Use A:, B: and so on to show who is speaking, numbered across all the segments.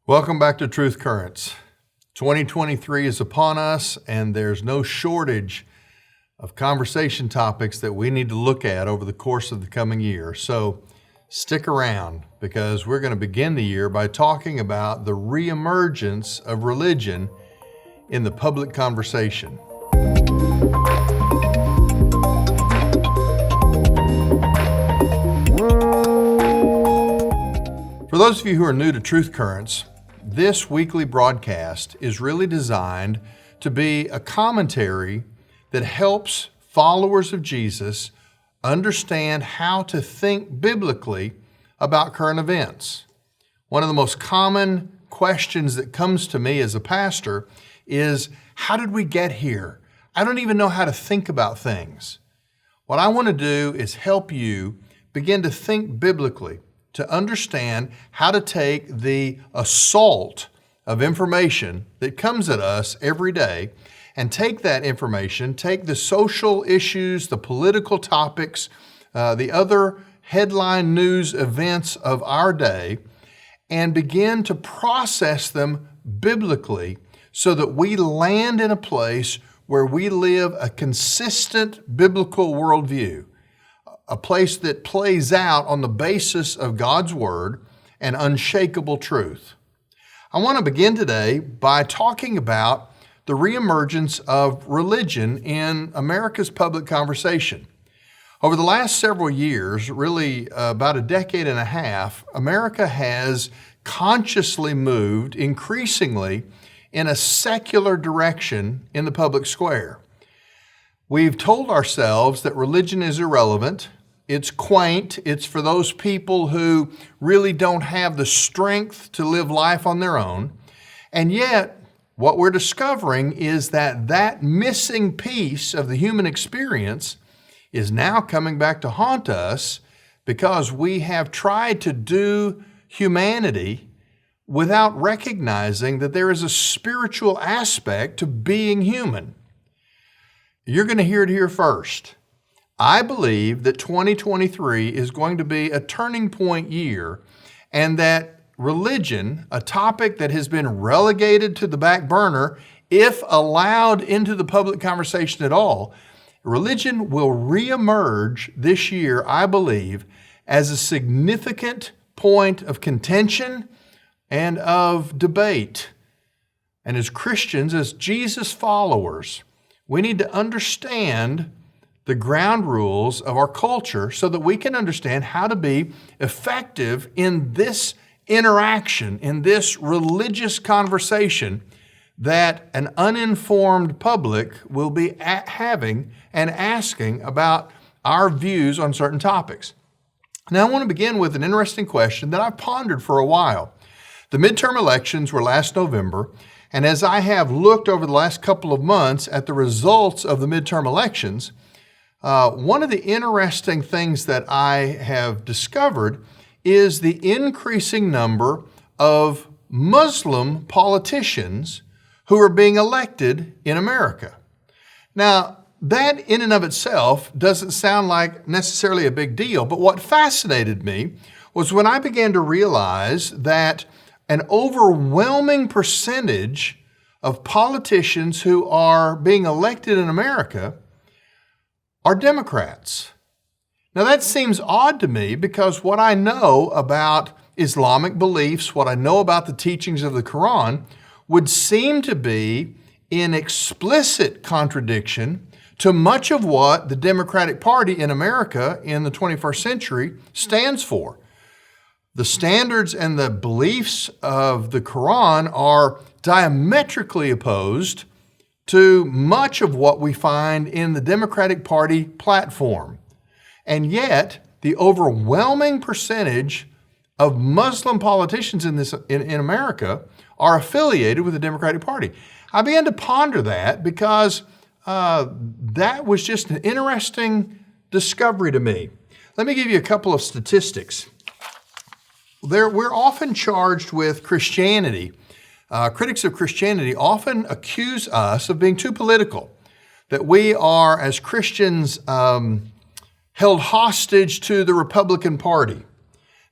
A: Welcome back to Truth Currents. 2023 is upon us, and there's no shortage of conversation topics that we need to look at over the course of the coming year. So stick around, because we're going to begin the year by talking about the reemergence of religion in the public conversation. For those of you who are new to Truth Currents, this weekly broadcast is really designed to be a commentary that helps followers of Jesus understand how to think biblically about current events. One of the most common questions that comes to me as a pastor is, how did we get here? I don't even know how to think about things. What I want to do is help you begin to think biblically, to understand how to take the assault of information that comes at us every day and take that information, take the social issues, the political topics, the other headline news events of our day, and begin to process them biblically so that we land in a place where we live a consistent biblical worldview, a place that plays out on the basis of God's Word and unshakable truth. I want to begin today by talking about the reemergence of religion in America's public conversation. Over the last several years, really about a decade and a half, America has consciously moved increasingly in a secular direction in the public square. We've told ourselves that religion is irrelevant, it's quaint, it's for those people who really don't have the strength to live life on their own. And yet, what we're discovering is that that missing piece of the human experience is now coming back to haunt us because we have tried to do humanity without recognizing that there is a spiritual aspect to being human. You're going to hear it here first. I believe that 2023 is going to be a turning point year, and that religion, a topic that has been relegated to the back burner, if allowed into the public conversation at all, religion will reemerge this year, I believe, as a significant point of contention and of debate. And as Christians, as Jesus followers, we need to understand the ground rules of our culture so that we can understand how to be effective in this interaction, in this religious conversation that an uninformed public will be having and asking about our views on certain topics. Now, I want to begin with an interesting question that I've pondered for a while. The midterm elections were last November, and as I have looked over the last couple of months at the results of the midterm elections, one of the interesting things that I have discovered is the increasing number of Muslim politicians who are being elected in America. Now, that in and of itself doesn't sound like necessarily a big deal, but what fascinated me was when I began to realize that an overwhelming percentage of politicians who are being elected in America are Democrats. Now that seems odd to me because what I know about Islamic beliefs, what I know about the teachings of the Quran, would seem to be in explicit contradiction to much of what the Democratic Party in America in the 21st century stands for. The standards and the beliefs of the Quran are diametrically opposed to much of what we find in the Democratic Party platform. And yet, the overwhelming percentage of Muslim politicians in America are affiliated with the Democratic Party. I began to ponder that because that was just an interesting discovery to me. Let me give you a couple of statistics. We're often charged with Christianity. Critics of Christianity often accuse us of being too political, that we are, as Christians, held hostage to the Republican Party.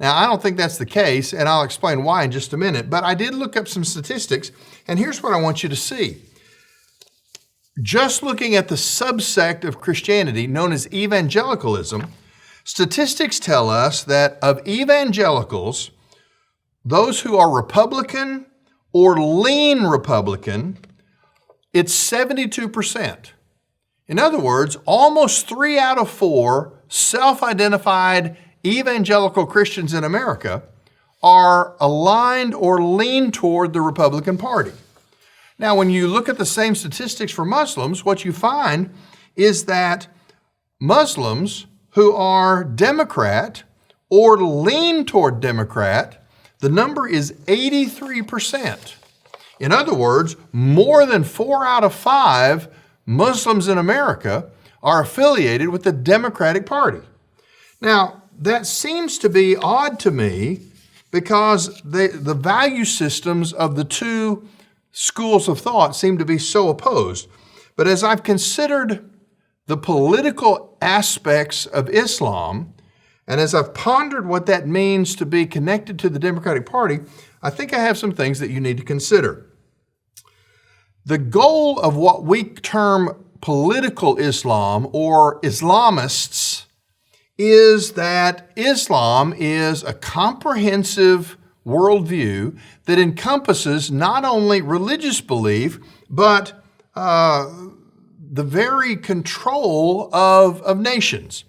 A: Now, I don't think that's the case, and I'll explain why in just a minute, but I did look up some statistics, and here's what I want you to see. Just looking at the subsect of Christianity known as evangelicalism, statistics tell us that of evangelicals, those who are Republican or lean Republican, it's 72%. In other words, almost 3 out of 4 self-identified evangelical Christians in America are aligned or lean toward the Republican Party. Now, when you look at the same statistics for Muslims, what you find is that Muslims who are Democrat or lean toward Democrat, the number is 83%. In other words, more than 4 out of 5 Muslims in America are affiliated with the Democratic Party. Now, that seems to be odd to me because the value systems of the two schools of thought seem to be so opposed. But as I've considered the political aspects of Islam, and as I've pondered what that means to be connected to the Democratic Party, I think I have some things that you need to consider. The goal of what we term political Islam or Islamists is that Islam is a comprehensive worldview that encompasses not only religious belief, but the very control of nations.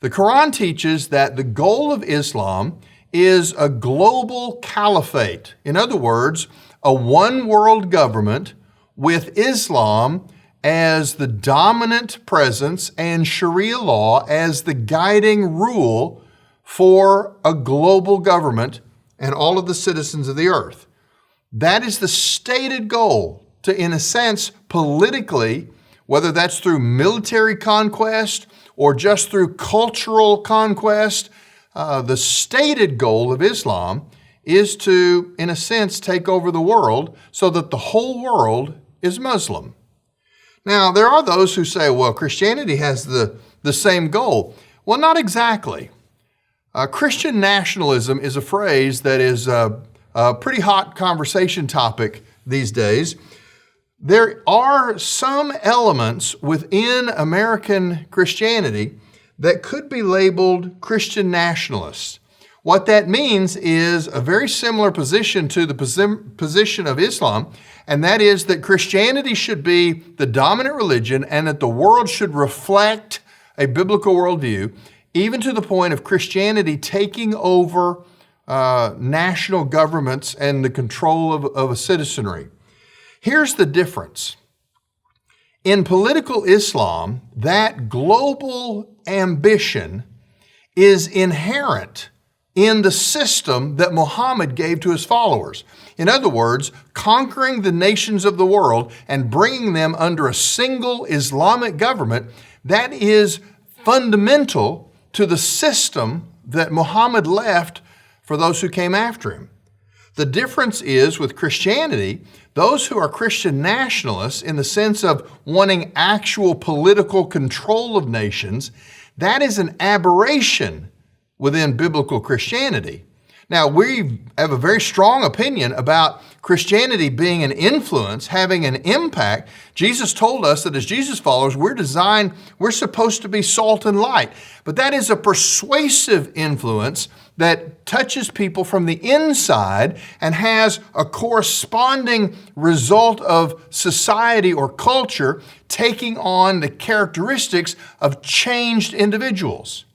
A: The Quran teaches that the goal of Islam is a global caliphate. In other words, a one world government with Islam as the dominant presence and Sharia law as the guiding rule for a global government and all of the citizens of the earth. That is the stated goal to, in a sense, politically, whether that's through military conquest or just through cultural conquest, the stated goal of Islam is to, in a sense, take over the world so that the whole world is Muslim. Now, there are those who say, well, Christianity has the same goal. Well, not exactly. Christian nationalism is a phrase that is a pretty hot conversation topic these days. There are some elements within American Christianity that could be labeled Christian nationalists. What that means is a very similar position to the position of Islam, and that is that Christianity should be the dominant religion and that the world should reflect a biblical worldview, even to the point of Christianity taking over national governments and the control of a citizenry. Here's the difference. In political Islam, that global ambition is inherent in the system that Muhammad gave to his followers. In other words, conquering the nations of the world and bringing them under a single Islamic government, that is fundamental to the system that Muhammad left for those who came after him. The difference is with Christianity, those who are Christian nationalists in the sense of wanting actual political control of nations, that is an aberration within biblical Christianity. Now, we have a very strong opinion about Christianity being an influence, having an impact. Jesus told us that as Jesus followers, we're supposed to be salt and light. But that is a persuasive influence that touches people from the inside and has a corresponding result of society or culture taking on the characteristics of changed individuals.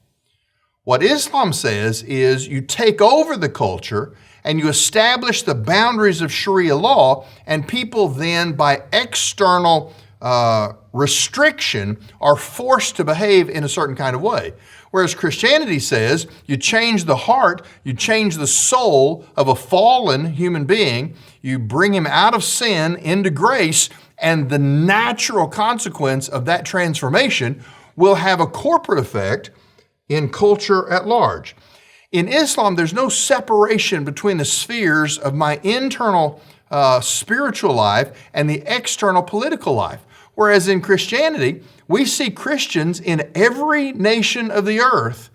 A: What Islam says is you take over the culture and you establish the boundaries of Sharia law, and people then, by external restriction, are forced to behave in a certain kind of way. Whereas Christianity says you change the heart, you change the soul of a fallen human being, you bring him out of sin into grace, and the natural consequence of that transformation will have a corporate effect in culture at large. In Islam, there's no separation between the spheres of my internal spiritual life and the external political life. Whereas in Christianity, we see Christians in every nation of the earth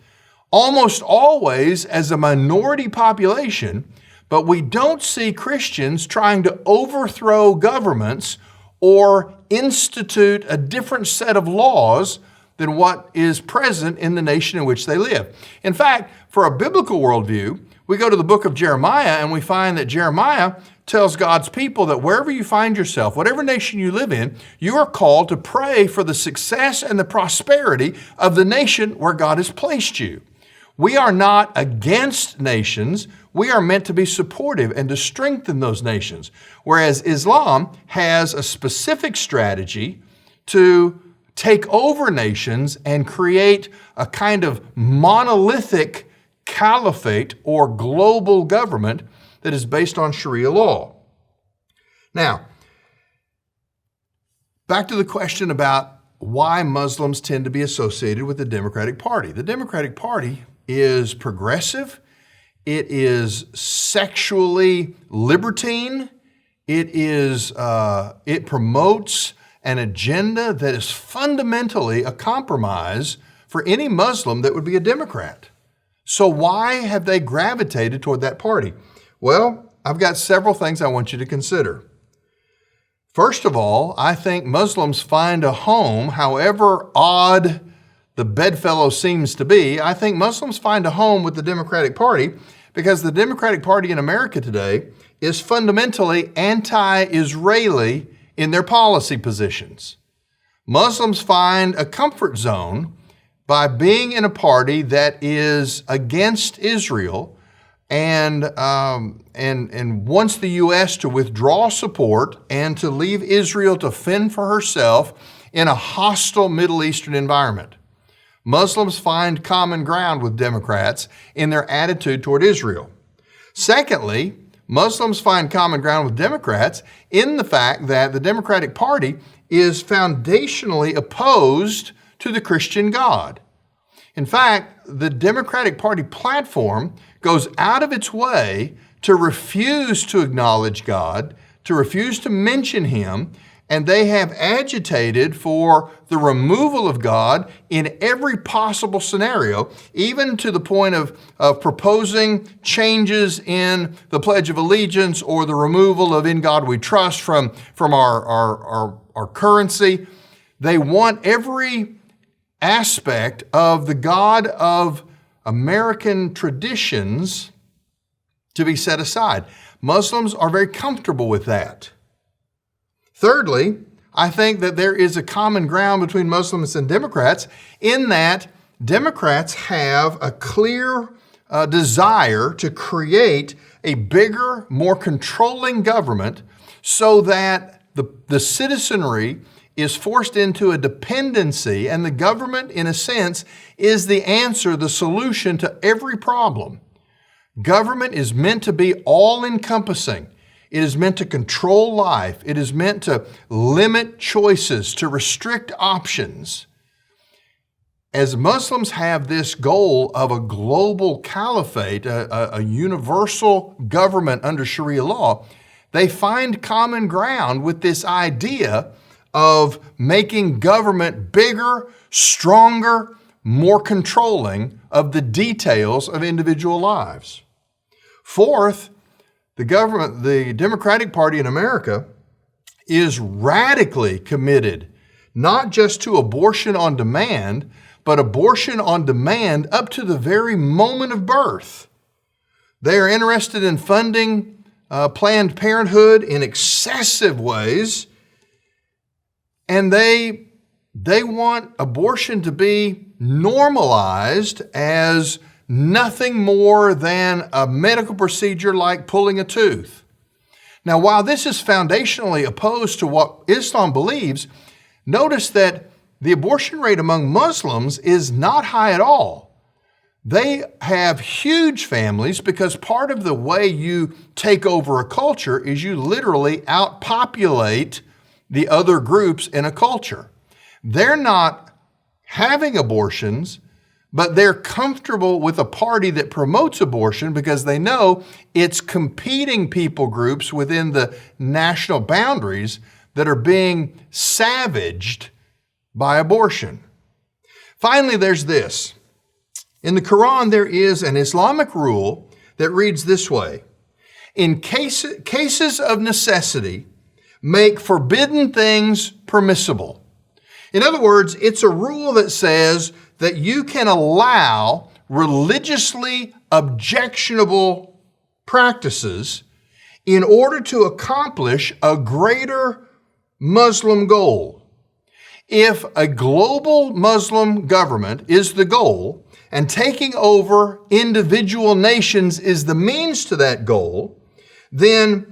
A: almost always as a minority population, but we don't see Christians trying to overthrow governments or institute a different set of laws than what is present in the nation in which they live. In fact, for a biblical worldview, we go to the book of Jeremiah and we find that Jeremiah tells God's people that wherever you find yourself, whatever nation you live in, you are called to pray for the success and the prosperity of the nation where God has placed you. We are not against nations. We are meant to be supportive and to strengthen those nations. Whereas Islam has a specific strategy to take over nations and create a kind of monolithic caliphate or global government that is based on Sharia law. Now, back to the question about why Muslims tend to be associated with the Democratic Party. The Democratic Party is progressive. It is sexually libertine. It promotes an agenda that is fundamentally a compromise for any Muslim that would be a Democrat. So why have they gravitated toward that party? Well, I've got several things I want you to consider. First of all, I think Muslims find a home, however odd the bedfellow seems to be. I think Muslims find a home with the Democratic Party because the Democratic Party in America today is fundamentally anti-Israeli in their policy positions. Muslims find a comfort zone by being in a party that is against Israel and wants the U.S. to withdraw support and to leave Israel to fend for herself in a hostile Middle Eastern environment. Muslims find common ground with Democrats in their attitude toward Israel. Secondly, Muslims find common ground with Democrats in the fact that the Democratic Party is foundationally opposed to the Christian God. In fact, the Democratic Party platform goes out of its way to refuse to acknowledge God, to refuse to mention Him, and they have agitated for the removal of God in every possible scenario, even to the point of proposing changes in the Pledge of Allegiance or the removal of "In God We Trust" from our currency. They want every aspect of the God of American traditions to be set aside. Muslims are very comfortable with that. Thirdly, I think that there is a common ground between Muslims and Democrats in that Democrats have a clear desire to create a bigger, more controlling government so that the citizenry is forced into a dependency, and the government, in a sense, is the answer, the solution to every problem. Government is meant to be all-encompassing. It is meant to control life. It is meant to limit choices, to restrict options. As Muslims have this goal of a global caliphate, a universal government under Sharia law, they find common ground with this idea of making government bigger, stronger, more controlling of the details of individual lives. Fourth, the Democratic Party in America is radically committed not just to abortion on demand, but abortion on demand up to the very moment of birth. They are interested in funding Planned Parenthood in excessive ways, and they want abortion to be normalized as nothing more than a medical procedure like pulling a tooth. Now, while this is foundationally opposed to what Islam believes, notice that the abortion rate among Muslims is not high at all. They have huge families because part of the way you take over a culture is you literally outpopulate the other groups in a culture. They're not having abortions, but they're comfortable with a party that promotes abortion because they know it's competing people groups within the national boundaries that are being savaged by abortion. Finally, there's this. In the Quran, there is an Islamic rule that reads this way: in cases of necessity, make forbidden things permissible. In other words, it's a rule that says that you can allow religiously objectionable practices in order to accomplish a greater Muslim goal. If a global Muslim government is the goal, and taking over individual nations is the means to that goal, then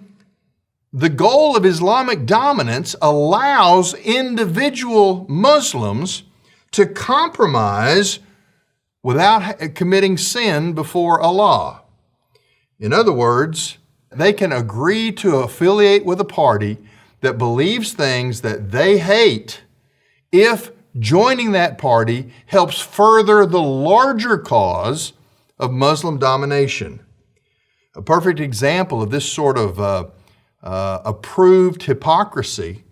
A: the goal of Islamic dominance allows individual Muslims to compromise without committing sin before Allah. In other words, they can agree to affiliate with a party that believes things that they hate if joining that party helps further the larger cause of Muslim domination. A perfect example of this sort of approved hypocrisy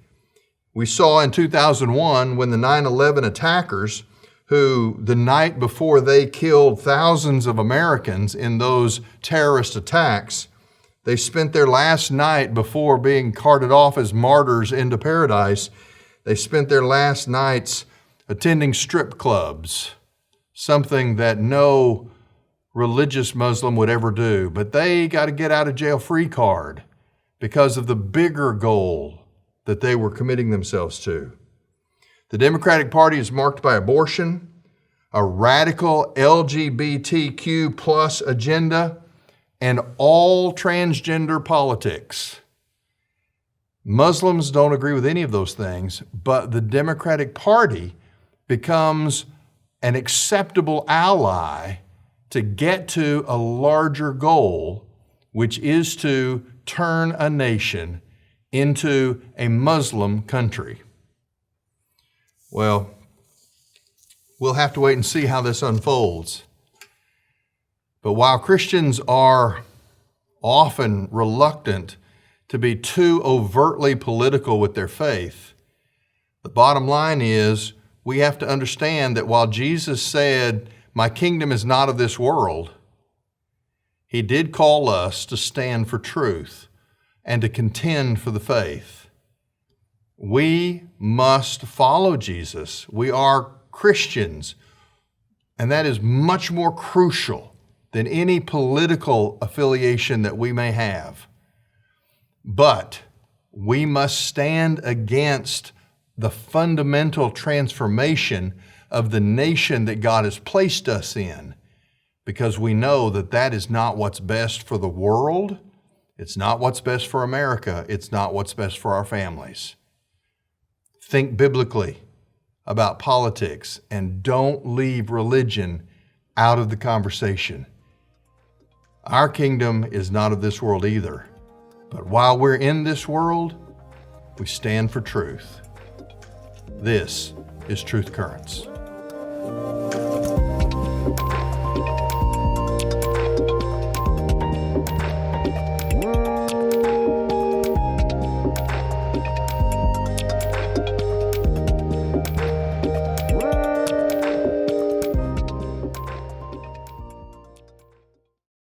A: we saw in 2001 when the 9/11 attackers, who the night before they killed thousands of Americans in those terrorist attacks, they spent their last night before being carted off as martyrs into paradise. They spent their last nights attending strip clubs, something that no religious Muslim would ever do. But they got a get out of jail free card because of the bigger goal that they were committing themselves to. The Democratic Party is marked by abortion, a radical LGBTQ plus agenda, and all transgender politics. Muslims don't agree with any of those things, but the Democratic Party becomes an acceptable ally to get to a larger goal, which is to turn a nation into a Muslim country. Well, we'll have to wait and see how this unfolds. But while Christians are often reluctant to be too overtly political with their faith, the bottom line is we have to understand that while Jesus said, "My kingdom is not of this world," He did call us to stand for truth and to contend for the faith. We must follow Jesus. We are Christians, and that is much more crucial than any political affiliation that we may have. But we must stand against the fundamental transformation of the nation that God has placed us in, because we know that that is not what's best for the world. It's not what's best for America. It's not what's best for our families. Think biblically about politics and don't leave religion out of the conversation. Our kingdom is not of this world either. But while we're in this world, we stand for truth. This is Truth Currents.